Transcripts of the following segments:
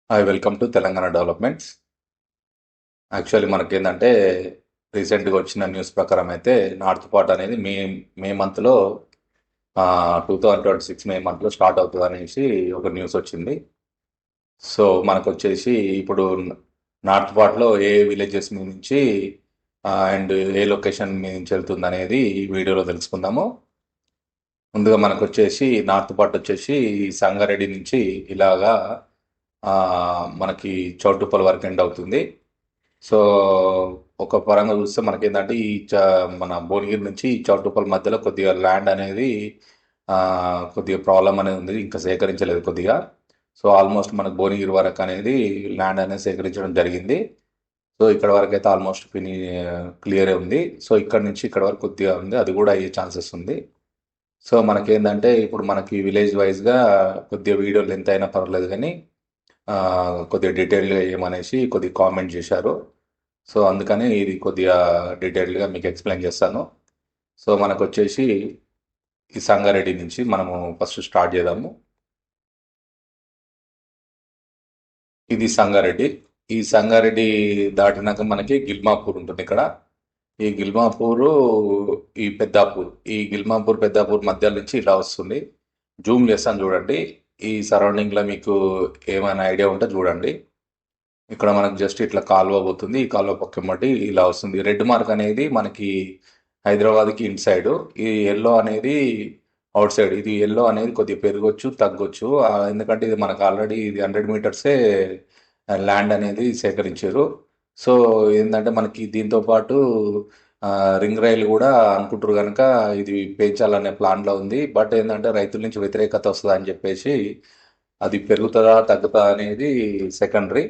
Welcome to Telangana developments. Actually మనకేందంటే రీసెంట్గా వచ్చిన న్యూస్ ప్రకారం అయితే నార్త్ పార్ట్ అనేది మే మే మంత్లో 2026 మే మంత్లో స్టార్ట్ అవుతుంది అనేసి ఒక న్యూస్ వచ్చింది. సో మనకు వచ్చేసి ఇప్పుడు నార్త్ పార్ట్లో ఏ విలేజెస్ మీ నుంచి అండ్ ఏ లొకేషన్ మీ నుంచి వెళ్తుంది అనేది ఈ వీడియోలో తెలుసుకుందాము. ముందుగా మనకు వచ్చేసి నార్త్ పార్ట్ వచ్చేసి సంగారెడ్డి నుంచి ఇలాగా ఆ, మనకి చౌటుప్పల్ వరకు ఎండ్ అవుతుంది. సో ఒక పరంగా చూస్తే మనకేంటంటే మన భువనగిరి నుంచి ఈ చౌటుప్పల్ మధ్యలో కొద్దిగా ల్యాండ్ అనేది ఆ, కొద్దిగా ప్రాబ్లం అనేది ఉంది, ఇంకా సేకరించలేదు కొద్దిగా. సో ఆల్మోస్ట్ మనకు భువనగిరి వరకు అనేది ల్యాండ్ అనేది సేకరించడం జరిగింది. సో ఇక్కడ వరకు అయితే ఆల్మోస్ట్ క్లియర్ ఉంది. సో ఇక్కడ నుంచి ఇక్కడ వరకు కొద్దిగా ఉంది, అది కూడా అయ్యే ఛాన్సెస్ ఉంది. సో మనకేంటంటే ఇప్పుడు మనకి విలేజ్ వైజ్గా కొద్దిగా వీడియో లెంత్ అయినా పర్వాలేదు కానీ ఆ, కొద్దిగా డీటెయిల్గా ఏమనేసి కొద్దిగా కామెంట్ చేశారు. సో అందుకని ఇది కొద్దిగా డీటెయిల్డ్గా మీకు ఎక్స్ప్లెయిన్ చేస్తాను. సో మనకు వచ్చేసి ఈ సంగారెడ్డి నుంచి మనము ఫస్ట్ స్టార్ట్ చేద్దాము. ఇది సంగారెడ్డి. ఈ సంగారెడ్డి దాటినాక మనకి గిల్మాపూర్ ఉంటుంది ఇక్కడ. ఈ గిల్మాపూరు, ఈ పెద్దాపూర్, ఈ గిల్మాపూర్ పెద్దాపూర్ మధ్య నుంచి ఇలా వస్తుంది. జూమ్ చేస్తాను చూడండి. ఈ సరౌండింగ్లో మీకు ఏమైనా ఐడియా ఉంటే చూడండి. ఇక్కడ మనకు జస్ట్ ఇట్లా కాలువ పోతుంది, ఈ కాలువ పక్కమ్మటి ఇలా వస్తుంది. రెడ్ మార్క్ అనేది మనకి హైదరాబాద్కి ఇన్ సైడ్, ఈ ఎల్లో అనేది అవుట్ సైడ్. ఇది ఎల్లో అనేది కొద్దిగా పెరగొచ్చు తగ్గొచ్చు, ఎందుకంటే ఇది మనకు ఆల్రెడీ ఇది 100 మీటర్సే ల్యాండ్ అనేది సేకరించారు. సో ఏంటంటే మనకి దీంతో పాటు రింగ్ రైల్ కూడా అనుకుంటారు కనుక ఇది పెంచాలనే ప్లాన్లో ఉంది. బట్ ఏంటంటే రైతుల నుంచి వ్యతిరేకత వస్తుందా అని చెప్పేసి అది పెరుగుతుందా తగ్గుతా అనేది సెకండరీ.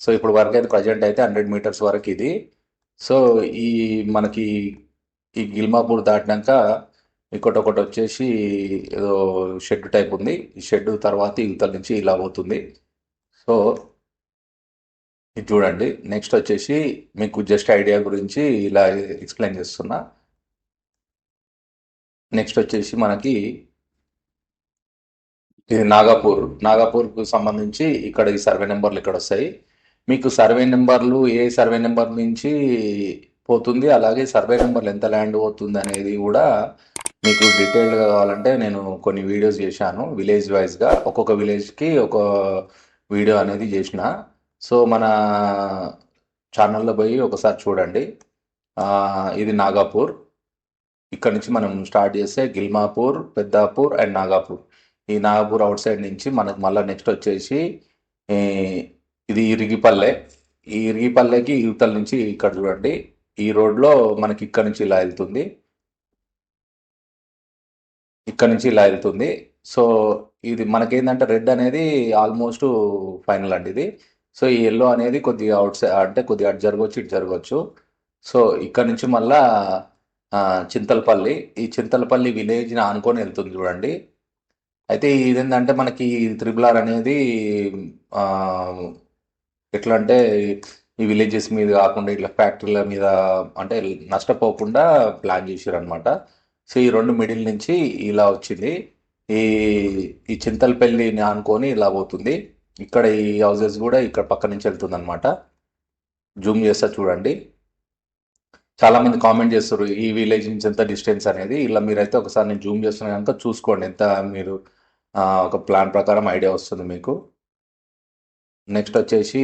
సో ఇప్పుడు వరకు అయితే ప్రజెంట్ అయితే 100 మీటర్స్ వరకు ఇది. సో ఈ మనకి ఈ గిల్మాపూర్ దాటినాక ఇంకోటి ఒకటి వచ్చేసి ఏదో షెడ్ టైప్ ఉంది. ఈ షెడ్ తర్వాత యువతల నుంచి ఇలా పోతుంది. సో ఇది చూడండి. నెక్స్ట్ వచ్చేసి మీకు జస్ట్ ఐడియా గురించి ఇలా ఎక్స్ప్లెయిన్ చేస్తున్నా. నెక్స్ట్ వచ్చేసి మనకి ఇది నాగాపూర్. నాగాపూర్కు సంబంధించి ఇక్కడ ఈ సర్వే నెంబర్లు ఇక్కడ వస్తాయి. మీకు సర్వే నెంబర్లు ఏ సర్వే నెంబర్ నుంచి పోతుంది, అలాగే సర్వే నెంబర్లు ఎంత ల్యాండ్ పోతుంది అనేది కూడా మీకు డీటెయిల్గా కావాలంటే నేను కొన్ని వీడియోస్ చేశాను విలేజ్ వైజ్గా. ఒక్కొక్క విలేజ్కి ఒక వీడియో అనేది చేసిన. సో మన ఛానల్లో పోయి ఒకసారి చూడండి. ఇది నాగాపూర్. ఇక్కడ నుంచి మనం స్టార్ట్ చేస్తే గిల్మాపూర్, పెద్దాపూర్ అండ్ నాగాపూర్. ఈ నాగపూర్ అవుట్ సైడ్ నుంచి మనకు మళ్ళీ నెక్స్ట్ వచ్చేసి ఈ, ఇది ఇరిగిపల్లె. ఈ ఇరిగిపల్లెకి యువతల నుంచి ఇక్కడ చూడండి, ఈ రోడ్లో మనకి ఇక్కడ నుంచి ఇలా వెళ్తుంది, ఇక్కడ నుంచి ఇలా వెళ్తుంది. సో ఇది మనకేంటంటే రెడ్ అనేది ఆల్మోస్ట్ ఫైనల్ అండి ఇది. సో ఈ ఎల్లో అనేది కొద్దిగా అవుట్ సైడ్, అంటే కొద్దిగా అటు జరగవచ్చు ఇటు జరగవచ్చు. సో ఇక్కడ నుంచి మళ్ళా ఆ, చింతలపల్లి, ఈ చింతలపల్లి విలేజ్ని ఆనుకొని వెళ్తుంది చూడండి. అయితే ఇదేంటంటే మనకి త్రిబుల్ ఆర్ అనేది ఆ, ఎట్లా అంటే ఈ విలేజెస్ మీద కాకుండా ఇట్లా ఫ్యాక్టరీల మీద అంటే నష్టపోకుండా ప్లాన్ చేశారు అనమాట. సో ఈ రెండు మిడిల్ నుంచి ఇలా వచ్చింది. ఈ ఈ చింతలపల్లిని అనుకొని ఇలా పోతుంది. ఇక్కడ ఈ హౌసెస్ కూడా ఇక్కడ పక్క నుంచి వెళ్తుంది అనమాట. జూమ్ చేస్తా చూడండి. చాలా మంది కామెంట్ చేస్తారు ఈ విలేజ్ నుంచి ఎంత డిస్టెన్స్ అనేది. ఇలా మీరైతే ఒకసారి నేను జూమ్ చేస్తున్నా కనుక చూసుకోండి ఎంత మీరు ఒక ప్లాన్ ప్రకారం ఐడియా వస్తుంది మీకు. నెక్స్ట్ వచ్చేసి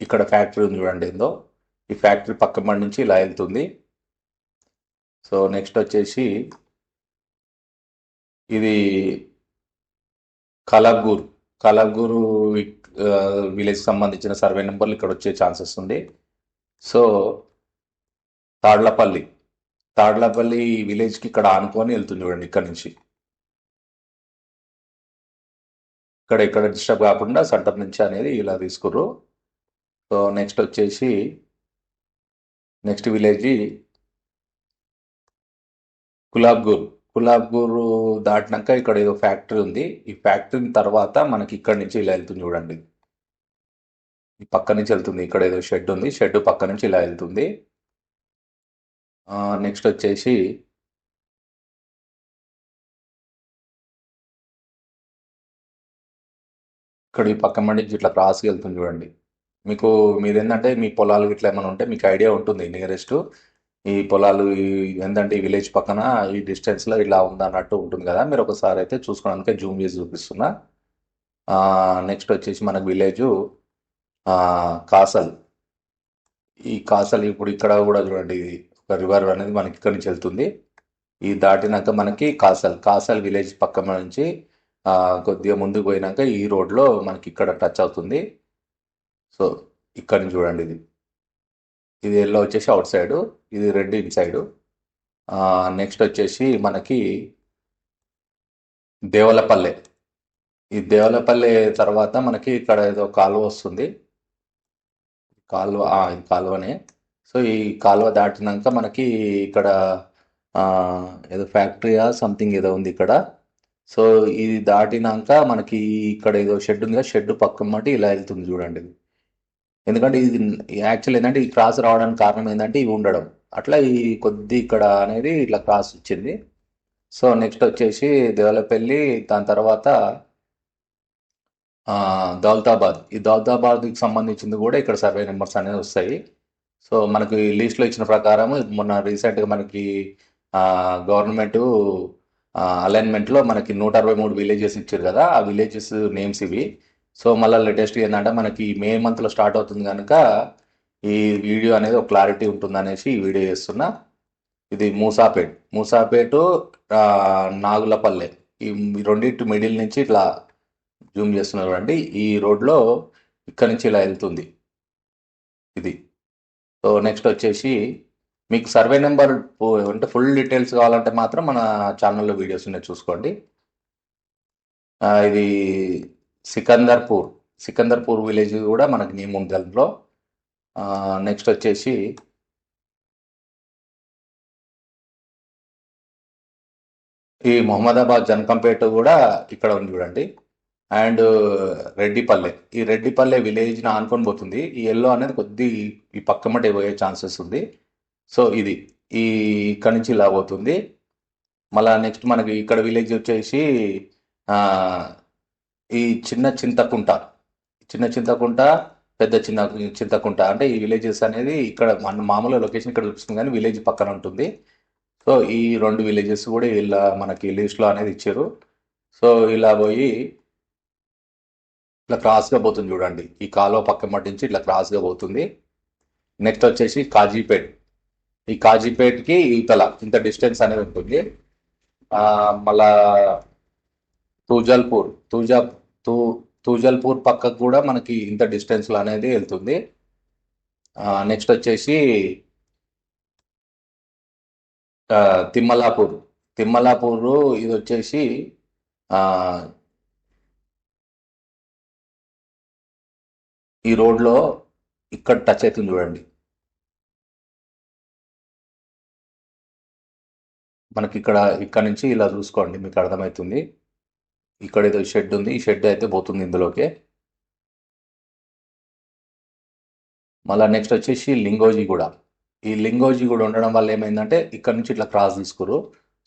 ఇక్కడ ఫ్యాక్టరీ ఉంది చూడండి ఏందో. ఈ ఫ్యాక్టరీ పక్క బండి నుంచి ఇలా వెళ్తుంది. సో నెక్స్ట్ వచ్చేసి ఇది కలగూరు. కలగూరు విలేజ్ సంబంధించిన సర్వే నెంబర్లు ఇక్కడ వచ్చే ఛాన్సెస్ ఉంది. సో తాడ్లపల్లి, తాడ్లపల్లి విలేజ్కి ఇక్కడ ఆనుకొని వెళ్తుంది చూడండి ఇక్కడ నుంచి. ఇక్కడ ఇక్కడ డిస్టర్బ్ కాకుండా సెంటర్ నుంచి అనేది ఇలా తీసుకుర్రు. సో నెక్స్ట్ వచ్చేసి నెక్స్ట్ విలేజ్ కులాబ్గూర్. కులాబ్గూరు దాటినాక ఇక్కడ ఏదో ఫ్యాక్టరీ ఉంది. ఈ ఫ్యాక్టరీ తర్వాత మనకి ఇక్కడ నుంచి ఇలా వెళ్తుంది చూడండి. ఈ పక్క నుంచి వెళ్తుంది, ఇక్కడ ఏదో షెడ్ ఉంది, షెడ్ పక్క నుంచి ఇలా వెళ్తుంది. నెక్స్ట్ వచ్చేసి ఇక్కడ ఈ పక్క నుంచి ఇట్లా క్రాస్కి వెళ్తుంది చూడండి. మీకు మీరేంటంటే మీ పొలాలు ఇట్లా ఏమైనా ఉంటే మీకు ఐడియా ఉంటుంది నియరెస్ట్ ఈ పొలాలు ఏంటంటే ఈ విలేజ్ పక్కన ఈ డిస్టెన్స్లో ఇలా ఉందన్నట్టు ఉంటుంది కదా. మీరు ఒకసారి అయితే చూసుకోవడానికి జూమ్ చేసి చూపిస్తున్నా. నెక్స్ట్ వచ్చేసి మనకు విలేజు కాసల్. ఈ కాసల్ ఇప్పుడు ఇక్కడ కూడా చూడండి, ఇది ఒక రివర్ అనేది మనకి ఇక్కడ నుంచి వెళ్తుంది. ఈ దాటినాక మనకి కాసల్ విలేజ్ పక్కన నుంచి కొద్దిగా ముందుకు పోయినాక ఈ రోడ్లో మనకి ఇక్కడ టచ్ అవుతుంది. సో ఇక్కడ నుంచి చూడండి, ఇది ఎల్లో వచ్చేసి అవుట్ సైడు, ఇది రెడ్ ఇన్ సైడు. నెక్స్ట్ వచ్చేసి మనకి దేవలపల్లె. ఈ దేవలపల్లె తర్వాత మనకి ఇక్కడ ఏదో కాలువ వస్తుంది. ఇది కాలువనే. సో ఈ కాలువ దాటినాక మనకి ఇక్కడ ఏదో ఫ్యాక్టరీయా సంథింగ్ ఏదో ఉంది ఇక్కడ. సో ఇది దాటినాక మనకి ఇక్కడ ఏదో షెడ్ ఉంది కదా, షెడ్ పక్కన మట్టి ఇలా వెళ్తుంది చూడండి. ఎందుకంటే ఇది యాక్చువల్ ఏంటంటే ఈ క్రాస్ రావడానికి కారణం ఏంటంటే ఇవి ఉండడం, అట్లా ఈ కొద్ది ఇక్కడ అనేది ఇట్లా క్రాస్ వచ్చింది. సో నెక్స్ట్ వచ్చేసి దేవలపల్లి, దాని తర్వాత దౌలతాబాద్. ఈ దౌలతాబాద్కి సంబంధించింది కూడా ఇక్కడ సర్వే నెంబర్స్ అనేవి వస్తాయి. సో మనకి లిస్ట్లో ఇచ్చిన ప్రకారం మొన్న రీసెంట్గా మనకి గవర్నమెంట్ అలైన్మెంట్లో మనకి 163 విలేజెస్ ఇచ్చారు కదా, ఆ విలేజెస్ నేమ్స్ ఇవి. సో మళ్ళీ లేటెస్ట్ ఏంటంటే మనకి మే మంత్లో స్టార్ట్ అవుతుంది కనుక ఈ వీడియో అనేది ఒక క్లారిటీ ఉంటుంది అనేసి ఈ వీడియో చేస్తున్నా. ఇది మూసాపేటు నాగులపల్లె, ఈ రెండింటి మిడిల్ నుంచి ఇట్లా జూమ్ చేస్తున్నారు అండి. ఈ రోడ్లో ఇక్కడ నుంచి ఇలా వెళ్తుంది ఇది. సో నెక్స్ట్ వచ్చేసి మీకు సర్వే నెంబర్ అంటే ఫుల్ డీటెయిల్స్ కావాలంటే మాత్రం మన ఛానల్లో వీడియోస్ ఉన్నాయి, చూసుకోండి. ఇది సికందర్పూర్ విలేజ్ కూడా మనకి నేమ్ ఉంది దాంట్లో. నెక్స్ట్ వచ్చేసి ఈ మొహమ్మదాబాద్ జనకంపేట కూడా ఇక్కడ ఉంది చూడండి. అండ్ ఈ రెడ్డిపల్లె విలేజ్ని ఆనుకొని పోతుంది. ఈ ఎల్లో అనేది కొద్ది ఈ పక్కమటే పోయే ఛాన్సెస్ ఉంది. సో ఇది ఇక్కడ నుంచి ఇలా పోతుంది. మళ్ళా నెక్స్ట్ మనకి ఇక్కడ విలేజ్ వచ్చేసి ఈ చిన్న చింతకుంట, పెద్ద చింతకుంట అంటే ఈ విలేజెస్ అనేది ఇక్కడ మన మామూలు లొకేషన్ ఇక్కడ చూపిస్తుంది కానీ విలేజ్ పక్కన ఉంటుంది. సో ఈ 2 విలేజెస్ కూడా ఇలా మనకి లిస్ట్లో అనేది ఇచ్చారు. సో ఇలా పోయి ఇట్లా క్రాస్గా పోతుంది చూడండి, ఈ కాలువ పక్క మట్టించి ఇట్లా క్రాస్గా పోతుంది. నెక్స్ట్ వచ్చేసి కాజీపేట్. ఈ కాజీపేట్కి ఇతల ఇంత డిస్టెన్స్ అనేది ఉంటుంది. మళ్ళా తూజల్పూర్ పక్కకు కూడా మనకి ఇంత డిస్టెన్స్లో అనేది వెళ్తుంది. నెక్స్ట్ వచ్చేసి తిమ్మలాపూర్ ఇది వచ్చేసి ఈ రోడ్లో ఇక్కడ టచ్ అవుతుంది చూడండి. మనకి ఇక్కడ నుంచి ఇలా చూసుకోండి, మీకు అర్థమవుతుంది. ఇక్కడ ఏదో షెడ్ ఉంది, ఈ షెడ్ అయితే పోతుంది ఇందులోకే. మళ్ళీ నెక్స్ట్ వచ్చేసి లింగోజీగూడ. ఈ లింగోజీగూడ ఉండడం వల్ల ఏమైందంటే ఇక్కడ నుంచి ఇట్లా క్రాస్ తీసుకోరు.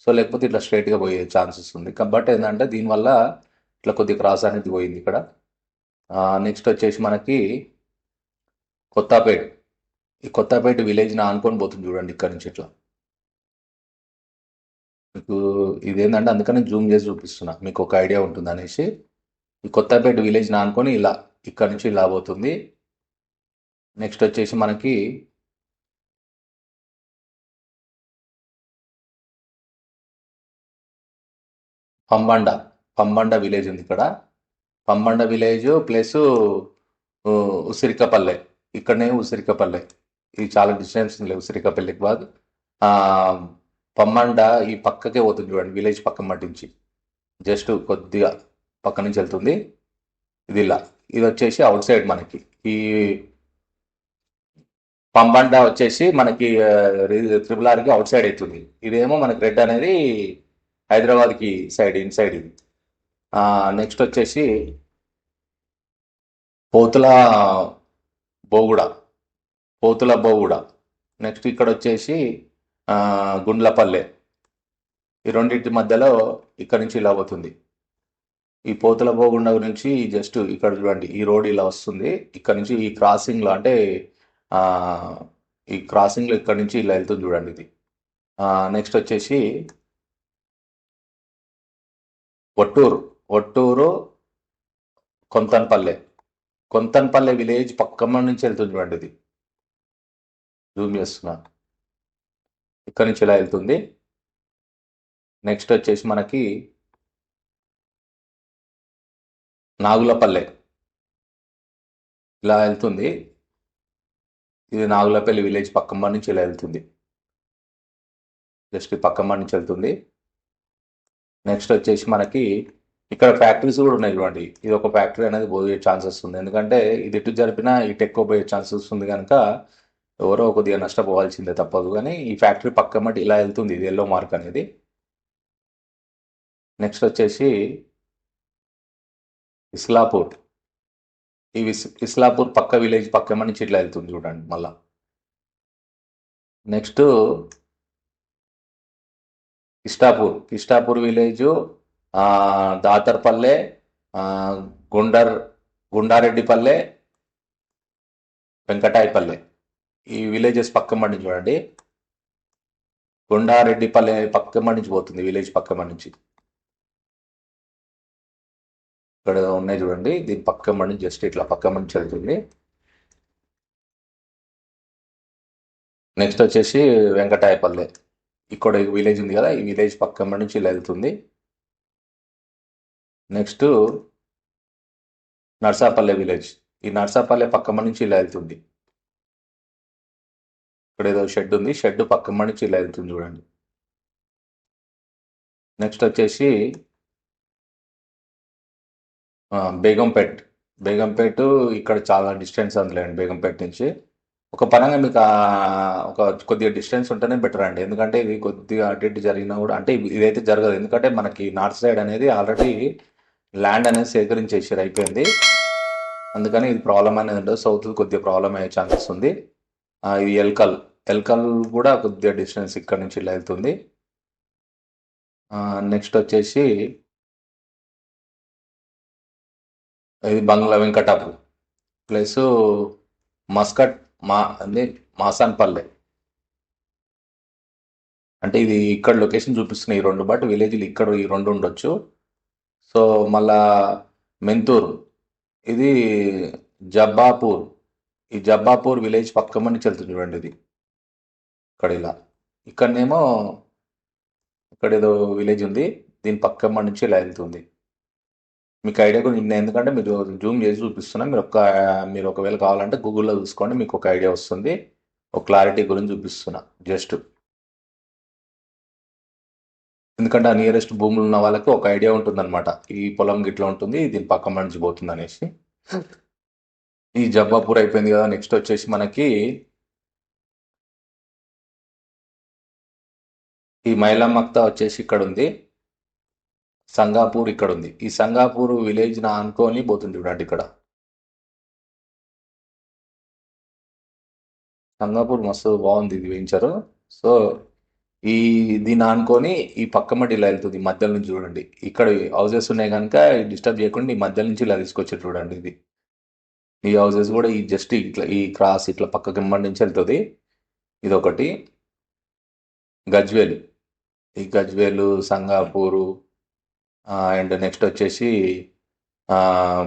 సో లేకపోతే ఇట్లా స్ట్రైట్గా పోయే ఛాన్సెస్ ఉంది. బట్ ఏంటంటే దీనివల్ల ఇట్లా కొద్దిగా క్రాస్ అనేది పోయింది ఇక్కడ. నెక్స్ట్ వచ్చేసి మనకి కొత్తపేట. ఈ కొత్తపేట విలేజ్ని ఆనుకొని పోతుంది చూడండి ఇక్కడ నుంచి ఇట్లా. మీకు ఇదేంటంటే అందుకని జూమ్ చేసి చూపిస్తున్నా, మీకు ఒక ఐడియా ఉంటుంది అనేసి. ఈ కొత్తపేట విలేజ్ని ఆనుకొని ఇలా ఇక్కడ నుంచి ఇలా పోతుంది. నెక్స్ట్ వచ్చేసి మనకి పంబండ విలేజ్ ఉంది ఇక్కడ. పంబండ విలేజ్ ప్లస్ ఉసిరికపల్లె, ఇక్కడనే ఉసిరికపల్లె. ఇది చాలా డిస్టెన్స్ ఉంది ఉసిరికపల్లెకి బాద్. పంబండ ఈ పక్కకే పోతుంది చూడండి, విలేజ్ పక్క మట్టించి జస్ట్ కొద్దిగా పక్క నుంచి వెళ్తుంది. ఇది వచ్చేసి అవుట్ సైడ్ మనకి. ఈ పంబండ వచ్చేసి మనకి త్రిపులార్కి అవుట్ సైడ్ అవుతుంది. ఇదేమో మనకి రెడ్ అనేది హైదరాబాద్కి ఇన్ సైడ్ ఇది. నెక్స్ట్ వచ్చేసి పోతుల బోగుడ. నెక్స్ట్ ఇక్కడ వచ్చేసి గుండ్లపల్లె. ఈ రెండింటి మధ్యలో ఇక్కడ నుంచి ఇలా పోతుంది. ఈ పోతుల పోగుండ నుంచి జస్ట్ ఇక్కడ చూడండి, ఈ రోడ్ ఇలా వస్తుంది. ఇక్కడ నుంచి ఈ క్రాసింగ్లో అంటే ఆ, ఈ క్రాసింగ్లో ఇక్కడ నుంచి ఇలా వెళ్తుంది చూడండి ఇది. నెక్స్ట్ వచ్చేసి ఒట్టూరు. ఒట్టూరు కొంతన్పల్లె. కొంతన్పల్లె విలేజ్ పక్కన నుంచి వెళ్తుంది చూడండి ఇది. జూమ్ చేస్తున్నా. ఇక్కడ నుంచి ఇలా వెళ్తుంది. నెక్స్ట్ వచ్చేసి మనకి నాగులపల్లె ఇలా వెళ్తుంది. ఇది నాగులపల్లి విలేజ్ పక్కన నుంచి ఇలా వెళ్తుంది. జస్ట్ పక్కన నుంచి వెళ్తుంది. నెక్స్ట్ వచ్చేసి మనకి ఇక్కడ ఫ్యాక్టరీస్ కూడా ఉన్నాయి చూడండి. ఇది ఒక ఫ్యాక్టరీ అనేది పోయే ఛాన్సెస్ ఉంది. ఎందుకంటే ఇది ఎటు జరిపినా ఇటు ఎక్కువ పోయే ఛాన్సెస్ ఉంది కనుక ఎవరో కొద్దిగా నష్టపోవాల్సిందే తప్పదు. కానీ ఈ ఫ్యాక్టరీ పక్క మట్టి ఇలా వెళ్తుంది, ఇది ఎల్లో మార్క్ అనేది. నెక్స్ట్ వచ్చేసి ఇస్లాపూర్. ఈ ఇస్లాపూర్ పక్క విలేజ్ పక్క నుంచి ఇట్లా వెళ్తుంది చూడండి మళ్ళా. నెక్స్ట్ కిష్టాపూర్ విలేజ్, దాతర్పల్లె, గుండారెడ్డిపల్లె, వెంకటాయపల్లె ఈ విలేజెస్ పక్క నుంచి చూడండి. గుండారెడ్డిపల్లె పక్క నుంచి పోతుంది విలేజ్ పక్క నుంచి. ఇక్కడ ఉన్నాయి చూడండి, దీని పక్క నుంచి జస్ట్ ఇట్లా పక్క నుంచి వెళ్తుంది. నెక్స్ట్ వచ్చేసి వెంకటాయపల్లె. ఇక్కడ విలేజ్ ఉంది కదా, ఈ విలేజ్ పక్క నుంచి ఇలా వెళ్తుంది. Next Narsapalle village. ఈ నర్సాపల్లె పక్క నుంచి ఇలా వెళ్తుంది. ఇక్కడ ఏదో షెడ్ ఉంది, షెడ్ పక్క నుంచి ఇలా వెళ్తుంది చూడండి. నెక్స్ట్ వచ్చేసి బేగంపేట్ ఇక్కడ చాలా డిస్టెన్స్ అందులేండి. బేగంపేట నుంచి ఒక పరంగా మీకు ఒక కొద్దిగా డిస్టెన్స్ ఉంటేనే బెటర్ అండి. ఎందుకంటే ఇది కొద్దిగా అటు ఇటు జరిగినా కూడా, అంటే ఇదైతే జరగదు. ఎందుకంటే మనకి నార్త్ సైడ్ అనేది ఆల్రెడీ ల్యాండ్ అనేది సేకరించేసారు, అయిపోయింది. అందుకని ఇది ప్రాబ్లం అనేది ఉండదు. సౌత్ కొద్దిగా ప్రాబ్లం అయ్యే ఛాన్సెస్ ఉంది. ఇది ఎల్కల్ కూడా కొద్దిగా డిస్టెన్స్ ఇక్కడ నుంచి ఇలా వెళ్తుంది. నెక్స్ట్ వచ్చేసి ఇది బంగ్లా వెంకటాపు ప్లస్ మస్కట్ మాసాన్పల్లె. అంటే ఇది ఇక్కడ లొకేషన్ చూపిస్తున్నాయి ఈ రెండు, బట్ విలేజ్లు ఇక్కడ ఈ రెండు ఉండొచ్చు. సో మళ్ళా మెంతూరు, ఇది జబ్బాపూర్. ఈ జబ్బాపూర్ విలేజ్ పక్క నుంచి వెళ్తుంది చూడండి ఇది. ఇక్కడ ఇలా ఇక్కడనేమో ఇక్కడ ఏదో విలేజ్ ఉంది, దీని పక్క నుంచి ఇలా వెళ్తుంది. మీకు ఐడియా కూడా నిన్న, ఎందుకంటే మీరు జూమ్ చేసి చూపిస్తున్నా. మీరు ఒకవేళ కావాలంటే గూగుల్లో చూసుకోండి, మీకు ఒక ఐడియా వస్తుంది. ఒక క్లారిటీ గురించి చూపిస్తున్నా జస్ట్. ఎందుకంటే ఆ నియరెస్ట్ భూములు ఉన్న వాళ్ళకి ఒక ఐడియా ఉంటుందన్నమాట, ఈ పొలం గిట్లా ఉంటుంది, దీని పక్క నుంచి పోతుంది అనేసి. ఈ జబ్బాపూర్ అయిపోయింది కదా. నెక్స్ట్ వచ్చేసి మనకి ఈ మైలమ్మక్త వచ్చేసి ఇక్కడ ఉంది. సంగాపూర్ ఇక్కడ ఉంది. ఈ సంగాపూర్ విలేజ్ అనుకొని పోతుంది చూడండి ఇక్కడ. సంగాపూర్ మస్తు బాగుంది ఇది వెంచరు. సో ఈ దీన్ని అనుకొని ఈ పక్క మట్టి ఇలా వెళ్తుంది మధ్యలో నుంచి చూడండి. ఇక్కడ హౌసెస్ ఉన్నాయి కనుక డిస్టర్బ్ చేయకుండా ఈ మధ్య నుంచి ఇలా తీసుకొచ్చారు చూడండి ఇది. ఈ హౌసెస్ కూడా ఈ జస్ట్ ఇట్లా ఈ క్రాస్ ఇట్లా పక్క కింద నుంచి వెళ్తుంది. ఇదొకటి. గజ్వేలు, ఈ గజ్వేలు, సంగాపూరు, అండ్ నెక్స్ట్ వచ్చేసి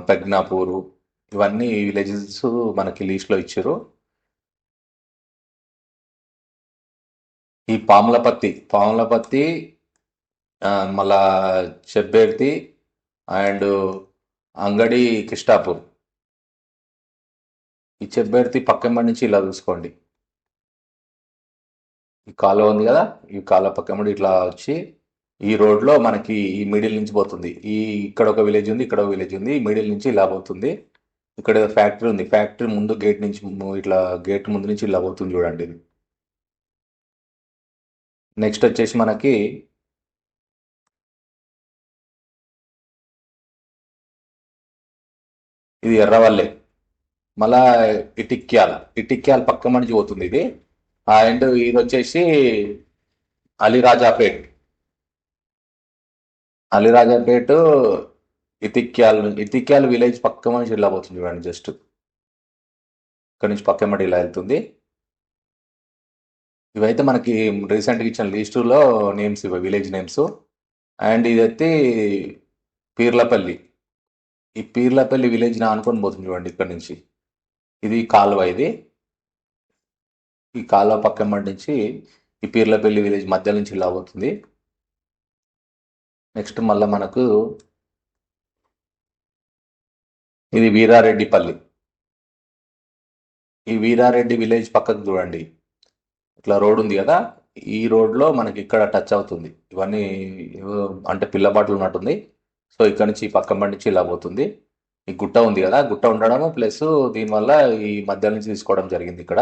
ప్రజ్ఞాపూరు, ఇవన్నీ విలేజెస్ మనకి లీస్ట్లో ఇచ్చారు. ఈ పాములపత్తి మళ్ళా చెబ్బేర్తి అండ్ అంగడి కిష్టాపూర్. ఈ చెబ్బేర్తి పక్క నుంచి ఇలా చూసుకోండి. ఈ కాలువ ఉంది కదా, ఈ కాలువ పక్క ఇట్లా వచ్చి ఈ రోడ్లో మనకి ఈ మిడిల్ నుంచి పోతుంది. ఇక్కడ ఒక విలేజ్ ఉంది, ఇక్కడ ఒక విలేజ్ ఉంది, ఈ మిడిల్ నుంచి ఇలా పోతుంది. ఇక్కడ ఫ్యాక్టరీ ఉంది, ఫ్యాక్టరీ ముందు గేట్ నుంచి ఇట్లా గేట్ ముందు నుంచి ఇలా పోతుంది చూడండి ఇది. నెక్స్ట్ వచ్చేసి మనకి ఇది ఎర్రవల్లే, మళ్ళా ఇటిక్యాల్ పక్క నుంచి పోతుంది ఇది. అండ్ ఇది వచ్చేసి అలీరాజాపేట్ ఇతిక్యాల్ విలేజ్ పక్క నుంచి ఇలా పోతుంది చూడండి. జస్ట్ ఇక్కడ నుంచి పక్క మడి ఇలా వెళ్తుంది. ఇవైతే మనకి రీసెంట్గా ఇచ్చిన లిస్టులో నేమ్స్, ఇవి విలేజ్ నేమ్స్. అండ్ ఇదైతే పీర్లపల్లి. ఈ పీర్లపల్లి విలేజ్ నా అనుకొని పోతుంది చూడండి ఇక్కడ నుంచి. ఇది కాలువ. ఈ కాలువ పక్కన నుంచి ఈ పీర్లపల్లి విలేజ్ మధ్య నుంచి ఇలా పోతుంది. నెక్స్ట్ మళ్ళీ మనకు ఇది వీరారెడ్డిపల్లి. ఈ వీరారెడ్డి విలేజ్ పక్కకు చూడండి, ఇట్లా రోడ్ ఉంది కదా, ఈ రోడ్లో మనకి ఇక్కడ టచ్ అవుతుంది. ఇవన్నీ అంటే పిల్లబాటలు ఉన్నట్టుంది. సో ఇక్కడ నుంచి ఈ పక్క నుంచి ఇలా పోతుంది. ఈ గుట్ట ఉంది కదా, గుట్ట ఉండడం ప్లస్ దీనివల్ల ఈ మధ్య నుంచి తీసుకోవడం జరిగింది ఇక్కడ.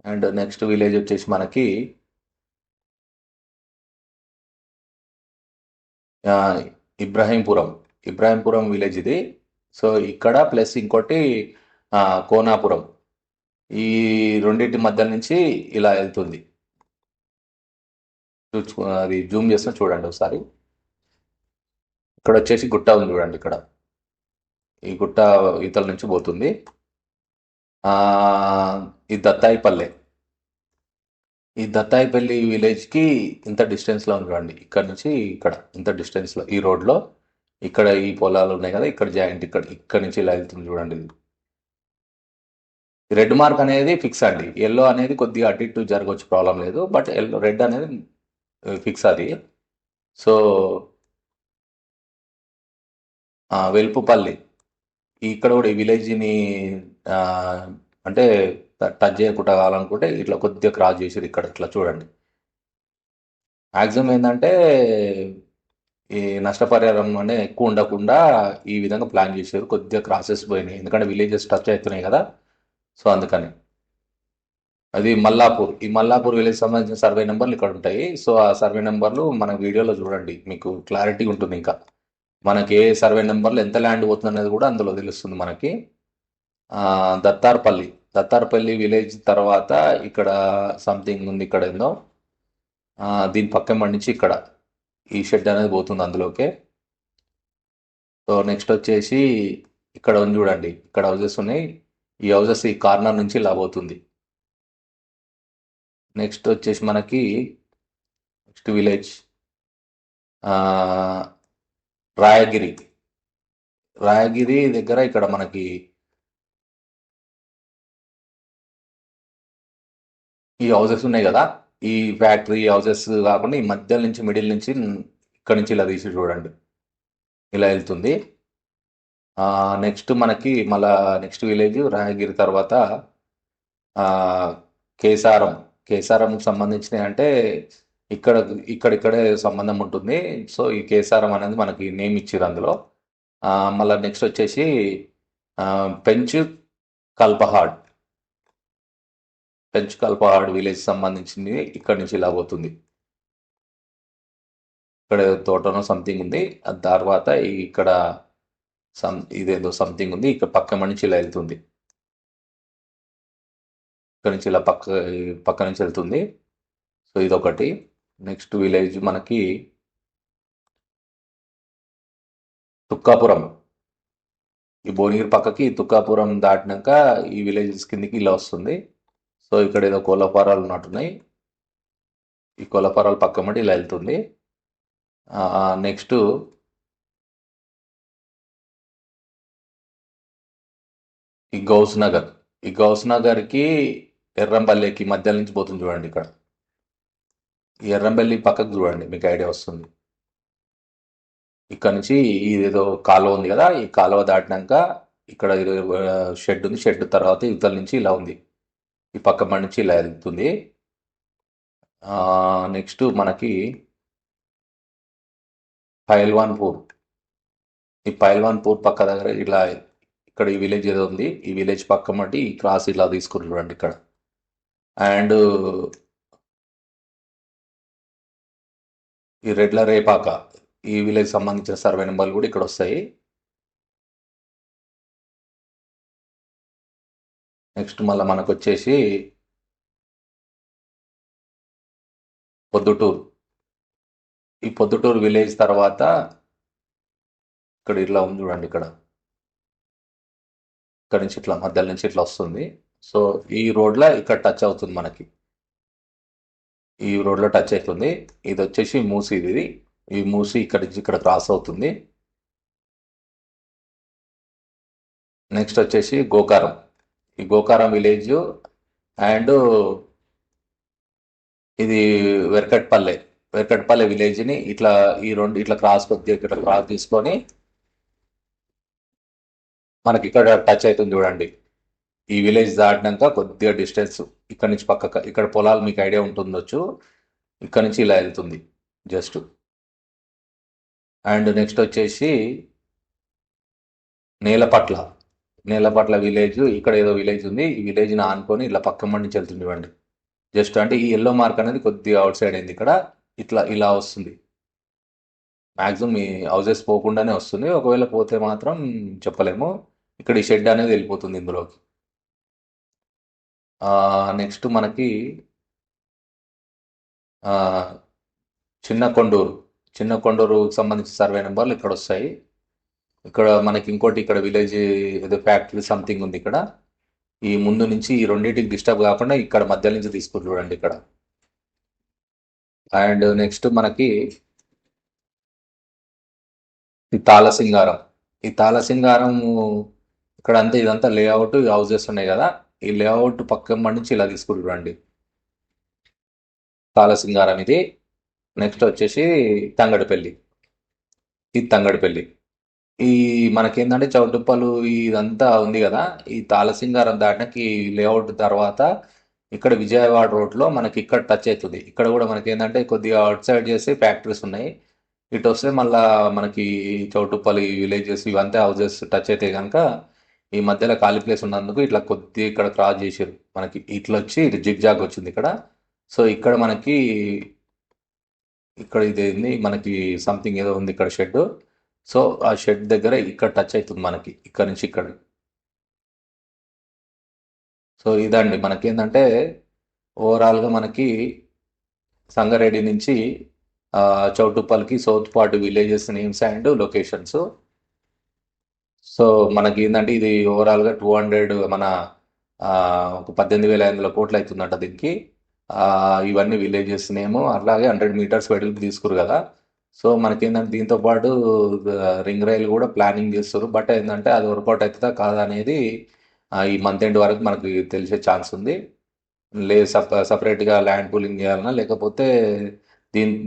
అండ్ నెక్స్ట్ విలేజ్ వచ్చేసి మనకి ఇబ్రాహీంపురం విలేజ్ ఇది. సో ఇక్కడ ప్లస్ ఇంకోటి కోనాపురం. ఈ రెండింటి మధ్య నుంచి ఇలా వెళ్తుంది. అది జూమ్ చేస్తే చూడండి ఒకసారి. ఇక్కడ వచ్చేసి గుట్ట ఉంది చూడండి. ఇక్కడ ఈ గుట్ట ఇతల నుంచి పోతుంది. ఈ దత్తాయిపల్లె. ఈ దత్తాయిపల్లి విలేజ్కి ఇంత డిస్టెన్స్లో ఉంది చూడండి. ఇక్కడ నుంచి ఇక్కడ ఇంత డిస్టెన్స్లో ఈ రోడ్లో ఇక్కడ ఈ పొలాలు ఉన్నాయి కదా, ఇక్కడ జాయింట్ ఇక్కడ నుంచి ఇలా వెళ్తుంది చూడండి. రెడ్ మార్క్ అనేది ఫిక్స్ అండి. ఎల్లో అనేది కొద్దిగా అటు ఇటు జరగవచ్చు, ప్రాబ్లం లేదు. బట్ రెడ్ అనేది ఫిక్స్ అది. సో వెల్పుపల్లి ఇక్కడ కూడా ఈ విలేజ్ని అంటే టచ్ చేయకుండా కావాలనుకుంటే ఇట్లా కొద్దిగా క్రాస్ చేసారు. ఇక్కడ ఇట్లా చూడండి. మ్యాక్సిమం ఏంటంటే ఈ నష్టపరిహారం అనేది ఎక్కువ ఉండకుండా ఈ విధంగా ప్లాన్ చేశారు. కొద్దిగా క్రాసెస్ పోయినాయి ఎందుకంటే విలేజెస్ టచ్ అవుతున్నాయి కదా, సో అందుకని. అది మల్లాపూర్. ఈ మల్లాపూర్ విలేజ్ సంబంధించిన సర్వే నెంబర్లు ఇక్కడ ఉంటాయి. సో ఆ సర్వే నెంబర్లు మన వీడియోలో చూడండి, మీకు క్లారిటీ ఉంటుంది. ఇంకా మనకి ఏ సర్వే నెంబర్లో ఎంత ల్యాండ్ పోతుంది అనేది కూడా అందులో తెలుస్తుంది మనకి. దత్తార్పల్లి విలేజ్ తర్వాత ఇక్కడ సంథింగ్ ఉంది. ఇక్కడ ఏందో దీని పక్కన నుంచి ఇక్కడ ఈ షెడ్ అనేది పోతుంది అందులోకే. సో నెక్స్ట్ వచ్చేసి ఇక్కడ ఉంది చూడండి, ఇక్కడ హౌజెస్ ఉన్నాయి. ఈ హౌజెస్ ఈ కార్నర్ నుంచి ఇలా పోతుంది. నెక్స్ట్ వచ్చేసి మనకి నెక్స్ట్ విలేజ్ రాయగిరి దగ్గర ఇక్కడ మనకి ఈ హౌజెస్ ఉన్నాయి కదా, ఈ ఫ్యాక్టరీ హౌజెస్ కాకుండా ఈ మధ్య నుంచి మిడిల్ నుంచి ఇక్కడ నుంచి ఇలా తీసి చూడండి, ఇలా వెళ్తుంది. నెక్స్ట్ మనకి మళ్ళా నెక్స్ట్ విలేజ్ రాయగిరి తర్వాత కేసారంకి సంబంధించినవి అంటే ఇక్కడిక్కడే సంబంధం ఉంటుంది. సో ఈ కేసారం అనేది మనకి నేమ్ ఇచ్చారు అందులో. మళ్ళీ నెక్స్ట్ వచ్చేసి పెంచ్ కల్పహాడ్ విలేజ్ సంబంధించింది. ఇక్కడి నుంచి ఇలా పోతుంది. ఇక్కడ తోటనో సంథింగ్ ఉంది. ఆ తర్వాత ఇక్కడ ఇదేదో సంథింగ్ ఉంది. ఇక్కడ పక్క నుంచి ఇలా వెళ్తుంది. ఇక్కడ నుంచి ఇలా పక్క నుంచి వెళ్తుంది. సో ఇదొకటి. నెక్స్ట్ విలేజ్ మనకి తుక్కాపురం. ఈ భువనగిరి పక్కకి తుక్కాపురం దాటినాక ఈ విలేజెస్ కిందకి ఇలా వస్తుంది. సో ఇక్కడ ఏదో కోళ్ళఫారాలు ఉన్నట్టున్నాయి. ఈ కోళ్ళఫారాలు పక్క మట్టి ఇలా వెళ్తుంది. నెక్స్ట్ ఈ గౌస్ నగర్కి ఎర్రంపల్లికి మధ్య నుంచి పోతుంది చూడండి. ఇక్కడ ఈ ఎర్రంపల్లి పక్కకు చూడండి, మీకు ఐడియా వస్తుంది. ఇక్కడ నుంచి ఇదేదో కాలువ ఉంది కదా, ఈ కాలువ దాటినాక ఇక్కడ షెడ్ ఉంది. షెడ్ తర్వాత ఇవతల నుంచి ఇలా ఉంది, ఈ పక్క నుంచి ఇలా వెళ్తుంది. నెక్స్ట్ మనకి పైల్వాన్పూర్. ఈ పైల్వాన్పూర్ పక్క దగ్గర ఇలా ఇక్కడ ఈ విలేజ్ ఏదో ఉంది, ఈ విలేజ్ పక్క మట్టి ఈ క్రాస్ ఇలా తీసుకుని చూడండి ఇక్కడ. అండ్ ఈ రెడ్ల రేపాక ఈ విలేజ్ సంబంధించిన సర్వే నెంబర్లు కూడా ఇక్కడ వస్తాయి. నెక్స్ట్ మళ్ళీ మనకు వచ్చేసి పొద్దుటూరు. ఈ పొద్దుటూరు విలేజ్ తర్వాత ఇక్కడ ఇట్లా ఉంది చూడండి. ఇక్కడ నుంచి ఇట్లా మధ్యలో నుంచి ఇట్లా వస్తుంది. సో ఈ రోడ్లో ఇక్కడ టచ్ అవుతుంది మనకి. ఈ రోడ్లో టచ్ అవుతుంది. ఇది వచ్చేసి మూసి. ఇది ఈ మూసి ఇక్కడ నుంచి ఇక్కడ క్రాస్ అవుతుంది. నెక్స్ట్ వచ్చేసి గోకారం. ఈ గోకారం విలేజ్ అండ్ ఇది వెర్కట్పల్లె విలేజ్ని ఇట్లా ఈ రెండు ఇట్లా ఇక్కడ క్రాస్ తీసుకొని మనకి ఇక్కడ టచ్ అవుతుంది చూడండి. ఈ విలేజ్ దాటినాక కొద్దిగా డిస్టెన్స్ ఇక్కడ నుంచి పక్కక ఇక్కడ పొలాలు మీకు ఐడియా ఉంటుండొచ్చు. ఇక్కడ నుంచి ఇలా వెళ్తుంది జస్ట్. అండ్ నెక్స్ట్ వచ్చేసి నేలపట్ల విలేజ్. ఇక్కడ ఏదో విలేజ్ ఉంది. ఈ విలేజ్ని ఆనుకొని ఇలా పక్క నుంచి వెళ్తుంది చూడండి. జస్ట్ అంటే ఈ ఎల్లో మార్క్ అనేది కొద్దిగా అవుట్ సైడ్ అయింది. ఇక్కడ ఇట్లా ఇలా వస్తుంది. మ్యాక్సిమం ఈ హౌసెస్ పోకుండానే వస్తుంది. ఒకవేళ పోతే మాత్రం చెప్పలేము. ఇక్కడ ఈ షెడ్ అనేది వెళ్ళిపోతుంది ఇందులోకి. నెక్స్ట్ మనకి చిన్న కొండూరుకి సంబంధించిన సర్వే నెంబర్లు ఇక్కడ వస్తాయి. ఇక్కడ మనకి ఇంకోటి ఇక్కడ విలేజ్ ఏదో ఫ్యాక్టరీ సంథింగ్ ఉంది. ఇక్కడ ఈ ముందు నుంచి ఈ రెండింటికి డిస్టర్బ్ కాకుండా ఇక్కడ మధ్య నుంచి తీసుకుని చూడండి ఇక్కడ. అండ్ నెక్స్ట్ మనకి ఈ తాళసింగారం ఇక్కడ అంతా ఇదంతా లేఅవుట్ హౌసెస్ ఉన్నాయి కదా. ఈ లేఅవుట్ పక్క నుంచి ఇలా తీసుకుని చూడండి. తాళసింగారం ఇది. నెక్స్ట్ వచ్చేసి తంగడిపల్లి. ఈ మనకేందంటే చౌటుప్పలు ఇదంతా ఉంది కదా. ఈ తాళసింగారం దాటినకి లేఅవుట్ తర్వాత ఇక్కడ విజయవాడ రోడ్లో మనకి ఇక్కడ టచ్ అవుతుంది. ఇక్కడ కూడా మనకి ఏంటంటే కొద్దిగా అవుట్ సైడ్ చేసి ఫ్యాక్టరీస్ ఉన్నాయి. ఇటు వస్తే మళ్ళా మనకి చౌటుప్పలు విలేజెస్ ఇవంతా హౌజెస్ టచ్ అయితే కనుక ఈ మధ్యలో ఖాళీ ప్లేస్ ఉన్నందుకు ఇట్లా కొద్దిగా ఇక్కడ క్రాస్ చేసారు. మనకి ఇట్లా వచ్చి ఇది జిగ్ జాగ్ వచ్చింది ఇక్కడ. సో ఇక్కడ మనకి ఇక్కడ ఇది మనకి సంథింగ్ ఏదో ఉంది ఇక్కడ షెడ్. సో ఆ షెడ్ దగ్గర ఇక్కడ టచ్ అవుతుంది మనకి ఇక్కడ నుంచి ఇక్కడ. సో ఇదండి మనకేంటంటే ఓవరాల్గా మనకి సంగారెడ్డి నుంచి చౌటుప్పల్కి south part villages names and locations. So మనకి ఏంటంటే ఇది ఓవరాల్గా 200 మన ఒక 18,500 కోట్లు అవుతుందంట దీనికి. ఇవన్నీ విలేజెస్ నేమ్ అలాగే 100 మీటర్స్ వెడల్పు తీసుకురు కదా. సో మనకేంటంటే దీంతో పాటు రింగ్ రైల్ కూడా ప్లానింగ్ చేస్తారు. బట్ ఏంటంటే అది వర్కౌట్ అవుతుందా కాదా అనేది ఈ మంత్ ఎండ్ వరకు మనకి తెలిసే ఛాన్స్ ఉంది. సపరేట్గా ల్యాండ్ పూలింగ్ చేయాలన్నా లేకపోతే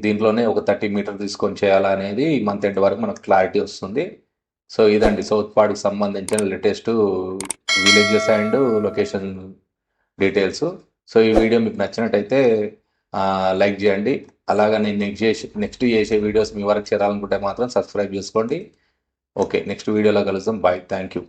దీంట్లోనే ఒక 30 మీటర్ తీసుకొని చేయాలా అనేది ఈ మంత్ ఎండ్ వరకు మనకు క్లారిటీ వస్తుంది. సో ఇదండి సౌత్ పార్ట్కి సంబంధించిన latest villages and location details. So ఈ వీడియో మీకు నచ్చినట్టయితే లైక్ చేయండి. అలాగా నేను నెక్స్ట్ చేసే వీడియోస్ మీ వరకు చేరాలనుకుంటే మాత్రం సబ్స్క్రైబ్ చేసుకోండి. ఓకే, నెక్స్ట్ వీడియోలో కలుద్దాం. Bye, thank you.